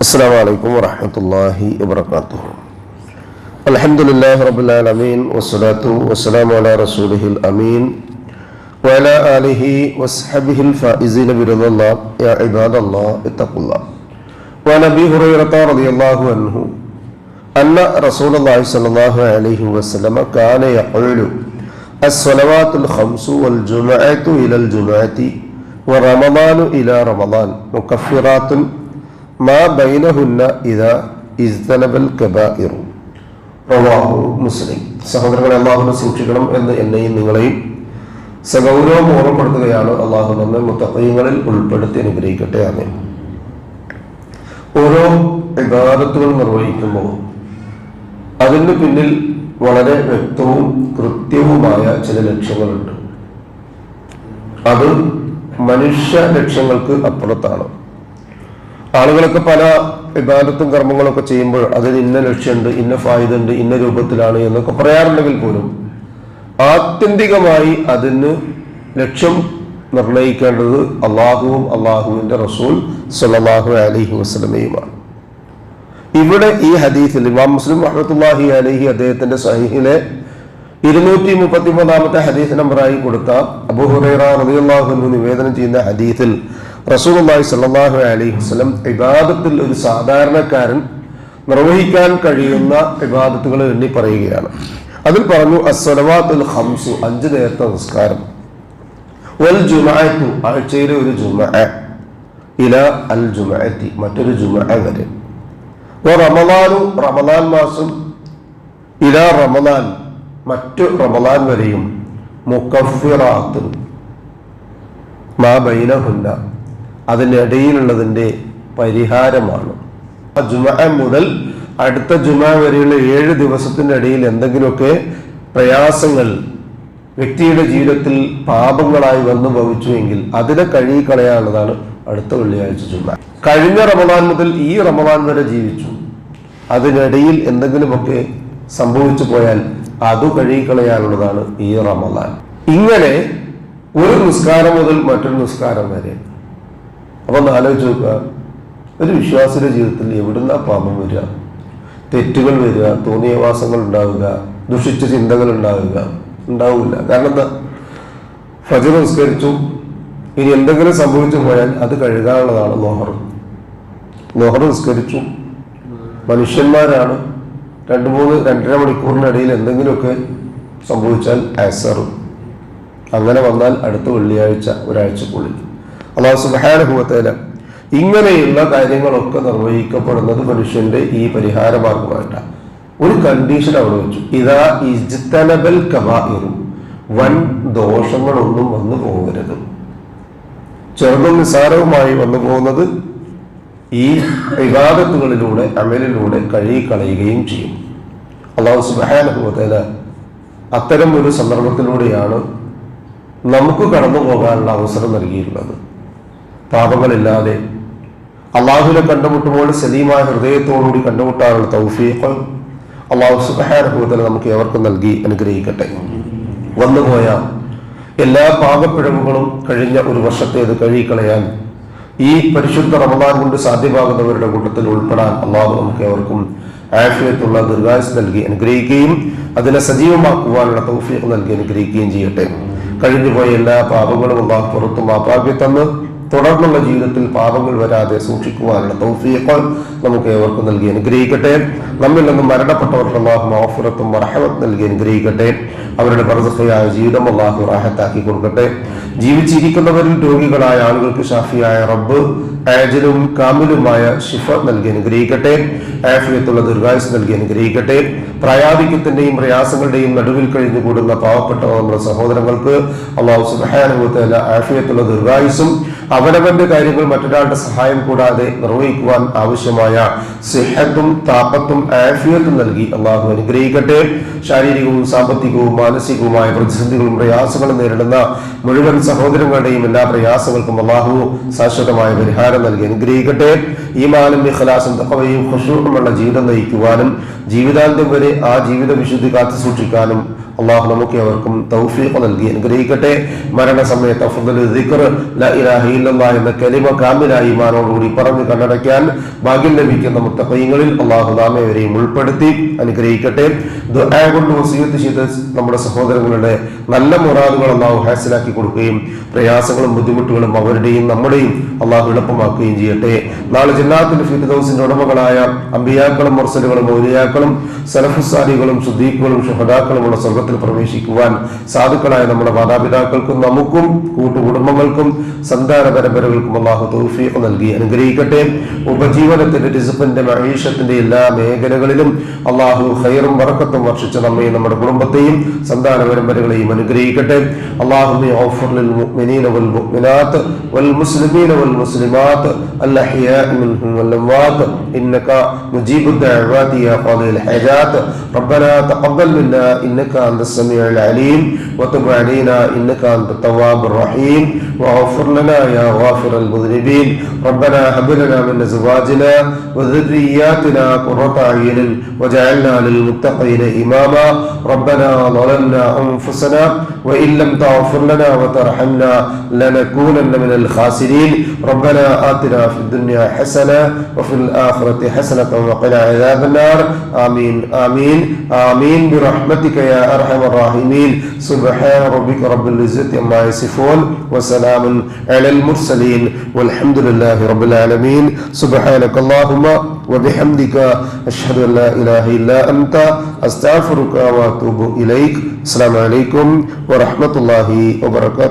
السلام عليكم ورحمة الله وبركاته. الحمد لله رب العالمين والصلاة والسلام على رسوله الأمين وعلى آله وصحبه الفائزين برضا الله. يا عباد الله اتقوا الله. وعن أبي هريرة رضي الله عنه أن رسول الله صلى الله عليه وسلم كان يقول الصلوات الخمس والجمعة إلى الجمعة ورمضان إلى رمضان مكفرات മാ ബൈനഹുന്ന ഇദാ ഇജ്തനബൽ കബായിർ. റവാഹു മുസ്ലിം. സഹോദരങ്ങളെ, അല്ലാഹുവിനെ സൂക്ഷിക്കണം എന്ന് എന്നെയും നിങ്ങളെയും സഗൗരവം ഓർമ്മപ്പെടുത്തുകയാണ്. അല്ലാഹു നമ്മെ മുത്തഖീങ്ങളിൽ ഉൾപ്പെടുത്തി അനുഗ്രഹിക്കട്ടെ. ആമീൻ. ഓരോ ഇബാദത്തുകൾ നിർവഹിക്കുമ്പോൾ അതിന് പിന്നിൽ വളരെ വ്യക്തവും കൃത്യവുമായ ചില ലക്ഷ്യങ്ങളുണ്ട്. അത് മനുഷ്യ ലക്ഷ്യങ്ങൾക്ക് അപ്പുറത്താണ്. ആളുകളൊക്കെ പല ഇബാദത്തും കർമ്മങ്ങളൊക്കെ ചെയ്യുമ്പോൾ അതിന് ഇന്ന ലക്ഷ്യമുണ്ട്, ഇന്ന ഫായിദ ഉണ്ട്, ഇന്ന രൂപത്തിലാണ് എന്നൊക്കെ പറയാറുണ്ടെങ്കിൽ പോലും ആത്യന്തികമായി അതിന് ലക്ഷ്യം നിർണയിക്കേണ്ടത് അള്ളാഹുവും അള്ളാഹുവിന്റെ റസൂൽ സ്വല്ലല്ലാഹു അലൈഹി വസല്ലമയുമാണ്. ഇവിടെ ഈ ഹദീസിൽ ഇമാം മുസ്ലിം റഹ്മത്തുള്ളാഹി അലൈഹി അദ്ദേഹത്തിന്റെ സ്വഹീഹിലെ 233 ഹദീസ് നമ്പറായി കൊടുത്ത അബൂ ഹുറൈറ റളിയല്ലാഹു അൻഹു നിവേദനം ചെയ്യുന്ന ഹദീസിൽ റസൂലുള്ളാഹി സ്വല്ലല്ലാഹു അലൈഹി വസല്ലം ഇബാദത്തിൽ ഒരു സാധാരണക്കാരൻ നിർവഹിക്കാൻ കഴിയുന്ന ഇബാദത്തുകൾ എണ്ണി പറയുകയാണ്. അതിൽ പറഞ്ഞു അസ്സലവാത്തുൽ ഖംസു, 5 നേരത്തെ നമസ്കാരം, വൽ ജുമഅത്തു, ആഴ്ചയിലെ ഒരു ജുമഅ, ഇലാ അൽ ജുമഅത്തി, മറ്റൊരു ജുമഅ വരെ, വ റമളാനു, റമളാൻ മാസം, ഇലാ റമളാൻ, മറ്റു റമളാൻ വരെയും, മുകഫിറാത്തുൻ മാ ബൈനഹുന്ന, അതിനിടയിലുള്ളതിന്റെ പരിഹാരമാണ്. ജുമഅ മുതൽ അടുത്ത ജുമഅ വരെയുള്ള 7 ദിവസത്തിന്റെ ഇടയിൽ എന്തെങ്കിലുമൊക്കെ പ്രയാസങ്ങൾ വ്യക്തിയുടെ ജീവിതത്തിൽ പാപങ്ങളായി വന്നു ഭവിച്ചുവെങ്കിൽ അതിനെ കഴുകിക്കളയാനുള്ളതാണ് അടുത്ത വെള്ളിയാഴ്ച ജുമഅ. കഴിഞ്ഞ റമളാൻ മുതൽ ഈ റമളാൻ വരെ ജീവിച്ചു, അതിനിടയിൽ എന്തെങ്കിലുമൊക്കെ സംഭവിച്ചു പോയാൽ അത് കഴുകിക്കളയാനുള്ളതാണ് ഈ റമളാൻ. ഇങ്ങനെ ഒരു നിസ്കാരം മുതൽ മറ്റൊരു നിസ്കാരം വരെ. അപ്പൊ ഒന്ന് ആലോചിച്ച് നോക്കുക, ഒരു വിശ്വാസിയുടെ ജീവിതത്തിൽ എവിടുന്ന പാപം വരിക, തെറ്റുകൾ വരിക, തോന്നിയവാസങ്ങൾ ഉണ്ടാവുക, ദുഷിച്ച ചിന്തകൾ ഉണ്ടാവില്ല. കാരണം എന്താ? ഫജ്ർ നിസ്കരിച്ചു, ഇനി എന്തെങ്കിലും സംഭവിച്ചു പോയാൽ അത് കഴുകാനുള്ളതാണ് ലോഹർ നിസ്കരിച്ചു. മനുഷ്യന്മാരാണ്. 2-2.5 മണിക്കൂറിനിടയിൽ എന്തെങ്കിലുമൊക്കെ സംഭവിച്ചാൽ അസർ, അങ്ങനെ വന്നാൽ അടുത്ത വെള്ളിയാഴ്ച, ഒരാഴ്ചക്കുള്ളിൽ. അല്ലാഹു സുബ്ഹാനഹു വ തആല ഇങ്ങനെയുള്ള കാര്യങ്ങളൊക്കെ നിർവഹിക്കപ്പെടുന്നത് മനുഷ്യന്റെ ഈ പരിഹാര മാർഗമായിട്ടാണ്. ഒരു കണ്ടീഷൻ അവിടെ വെച്ചു, ഇദാ ഇജ്തനബൽ കബായിർ, വൻ ദോഷങ്ങളൊന്നും വന്നു പോകരുത്. ചെറുതും നിസ്സാരവുമായി വന്നു പോകുന്നത് ഈ ഇബാദത്തുകളിലൂടെ, അമലിലൂടെ കഴുകിക്കളയുകയും ചെയ്യും. അല്ലാഹു സുബ്ഹാനഹു വ തആല അത്തരം ഒരു സന്ദർഭത്തിലൂടെയാണ് നമുക്ക് കടന്നു പോകാനുള്ള അവസരം നൽകിയിട്ടുള്ളത്. പാപങ്ങളില്ലാതെ അള്ളാഹുവിനെ കണ്ടുമുട്ടുമ്പോൾ സലീമായ ഹൃദയത്തോടുകൂടി കണ്ടുമുട്ടാനുള്ള തൗഫീഖ് അള്ളാഹു സുബ്ഹാനഹു വ തആല നമുക്ക് ഏവർക്കും നൽകി അനുഗ്രഹിക്കട്ടെ. വന്നുപോയ എല്ലാ പാപപ്പിഴവുകളും കഴിഞ്ഞ ഒരു വർഷത്തേത് കഴുകിക്കളയാൻ ഈ പരിശുദ്ധ റമളാൻ കൊണ്ട് സാധ്യമാകുന്നവരുടെ കൂട്ടത്തിൽ ഉൾപ്പെടാൻ അള്ളാഹു നമുക്ക് ഏവർക്കും ആഫിയത്തുള്ള ദീർഘായുസ്സ് നൽകി അനുഗ്രഹിക്കുകയും അതിനെ സജീവമാക്കുവാനുള്ള തൗഫീഖ് നൽകി അനുഗ്രഹിക്കുകയും ചെയ്യട്ടെ. കഴിഞ്ഞുപോയ എല്ലാ പാപങ്ങളും അല്ലാഹു പുറത്തു മാപ്പാക്കി തന്ന് തുടർന്നുള്ള ജീവിതത്തിൽ പാപങ്ങൾ വരാതെ സൂക്ഷിക്കുവാനുള്ള തൗഫീഖ് നമുക്ക് ഏവർക്കും നൽകി അനുഗ്രഹിക്കട്ടെ. നമ്മിൽ നിന്നും മരണപ്പെട്ടവർക്ക് അല്ലാഹു മഗ്ഫിറത്തും റഹ്മത്തും നൽകി അനുഗ്രഹിക്കട്ടെ. അവരുടെ ബർസഖിയായ ജീവിതം അല്ലാഹു റാഹത്താക്കി കൊടുക്കട്ടെ. ജീവിച്ചിരിക്കുന്നവരിൽ രോഗികളായ ആളുകൾക്ക് ഷാഫിയായ റബ്ബ് ആജിലും കാമിലുമായ ശിഫ നൽകി അനുഗ്രഹിക്കട്ടെ. ആഫിയത്തുള്ള ദീർഘായുസ്സ് നൽകി അനുഗ്രഹിക്കട്ടെ. പ്രായാധിക്യത്തിന്റെയും പ്രയാസങ്ങളുടെയും നടുവിൽ കഴിഞ്ഞുകൂടുന്ന പാവപ്പെട്ട നമ്മുടെ സഹോദരങ്ങൾക്ക് അല്ലാഹു സുബ്ഹാനഹു വ തആല ആഫിയത്തുള്ള ദീർഘായുസ്സും അവനവന്റെ കാര്യങ്ങൾ മറ്റൊരാളുടെ സഹായം കൂടാതെ നിർവഹിക്കുവാൻ ആവശ്യമായ സിഹത്തും താഖത്തും ആഫിയത്തും നൽകി അല്ലാഹു അനുഗ്രഹിക്കട്ടെ. ശാരീരികവും സാമ്പത്തികവും മാനസികവുമായ പ്രതിസന്ധികളും പ്രയാസങ്ങളും നേരിടുന്ന മുഴുവൻ സഹോദരങ്ങളുടെയും എല്ലാ പ്രയാസങ്ങൾക്കും അല്ലാഹു ശാശ്വതമായ പരിഹാരം നൽകി അനുഗ്രഹിക്കട്ടെ. ഈമാനും ഇഖ്ലാസും തഖ്വയും ഖുശൂഉമുള്ള ജീവിതം നയിക്കുവാനും ജീവിതാന്ത്യം വരെ ആ ജീവിത വിശുദ്ധി കാത്തു സൂക്ഷിക്കാനും അള്ളാഹു നമുക്ക് അവർക്കും തൗഫീഖ് നൽകി അനുഗ്രഹിക്കട്ടെ. മരണസമയത്ത് അഫ്ദലു ദിക്ർ ലാ ഇലാഹ ഇല്ലല്ലാഹ് എന്ന കലിമ കാമിലായി ഈമാനോടുകൂടി പറഞ്ഞു കണ്ണടയ്ക്കാൻ ഭാഗ്യം ലഭിക്കുന്ന മുത്തഖീങ്ങളിൽ അള്ളാഹു നാമേവരെയും ഉൾപ്പെടുത്തി അനുഗ്രഹിക്കട്ടെ. ദുആ കൊണ്ട് വസിയത്ത് ചെയ്ത നമ്മുടെ സഹോദരങ്ങളുടെ നല്ല മുറാദുകൾ അള്ളാഹു ഹാസിലാക്കി കൊടുക്കുകയും പ്രയാസങ്ങളും ബുദ്ധിമുട്ടുകളും അവരുടെയും നമ്മുടെയും അള്ളാഹു എളുപ്പമാക്കുകയും ചെയ്യട്ടെ. നാളെ ജന്നാത്തുൽ ഫിർദൗസിന്റെ ഉടമകളായ അമ്പിയാക്കളും മുർസലുകളും ഔലിയാക്കളും സലഫുസ്സാലികളും സുദ്ദീഖുകളും ശുഹദാക്കളുമുള്ള സ്വർഗ്ഗത്തിൽ പ്രവേശിക്കുവാൻ സാധുക്കളായ നമ്മുടെ മാതാപിതാക്കൾക്കും നമുക്കും കൂട്ടുകുടുംബങ്ങൾക്കും സന്താന പരമ്പരകൾക്കും അള്ളാഹു തൗഫീഖ് നൽകി അനുഗ്രഹിക്കട്ടെ. ഉപജീവനത്തിന്റെ റിസ്ഖിന്റെ മഈശത്തിന്റെ എല്ലാ മേഖലകളിലും അള്ളാഹു ഖൈറും ബറക്കത്തും വർഷിച്ച് നമ്മയും നമ്മുടെ കുടുംബത്തെയും സന്താന പരമ്പരകളെയും അനുഗ്രഹിക്കട്ടെ. അല്ലാഹുമ്മ ഗ്ഫിർ ലിൽ മുഅ്മിനീന വൽ മുഅ്മിനാത്ത് വൽ മുസ്ലിമീന വൽ മുസ്ലിമാത്ത് അൽ അഹ്യാഇ മിൻഹും വൽ അംവാത്ത് ഇന്നക മുജീബുദ് ദഅവാതി യാ ഖാദിൽ ഹജാത്ത്. റബ്ബനാ തഖബ്ബൽ മിന്നാ ഇന്നക അൻതസ് സമീഉൽ അലീം വതുബ് അലൈനാ ഇന്നക അൻതത് തവ്വാബുർ റഹീം വഗ്ഫിർ ലനാ യാ ഗാഫിറൽ മുദ്നിബീൻ. റബ്ബനാ ഹബ് ലനാ മിൻ അസ്വാജിനാ വദുർരിയ്യാതിനാ ഖുറത അയ്യുൻ വജഅൽനാ ലിൽ മുത്തഖീന ഇമാമാ. റബ്ബനാ ളലംനാ അൻഫുസനാ വഇൻ ലം തഗ്ഫിർ ലനാ വതർഹംനാ ലനകൂനന്ന മിനൽ ഖാസിരീൻ. റബ്ബനാ ആതിനാ ഫിദ് ദുനിയാ ഹസനة وفي الآخرة حسنة وقنا عذاب النار. آمين آمين آمين برحمتك يا أرحم الراحمين. سبحان ربك رب العزة عما يصفون وسلام على المرسلين والحمد لله رب العالمين. سبحانك اللهم وبحمدك أشهد أن لا إله إلا أنت أستغفرك وأتوب إليك. السلام عليكم ورحمة الله وبركاته.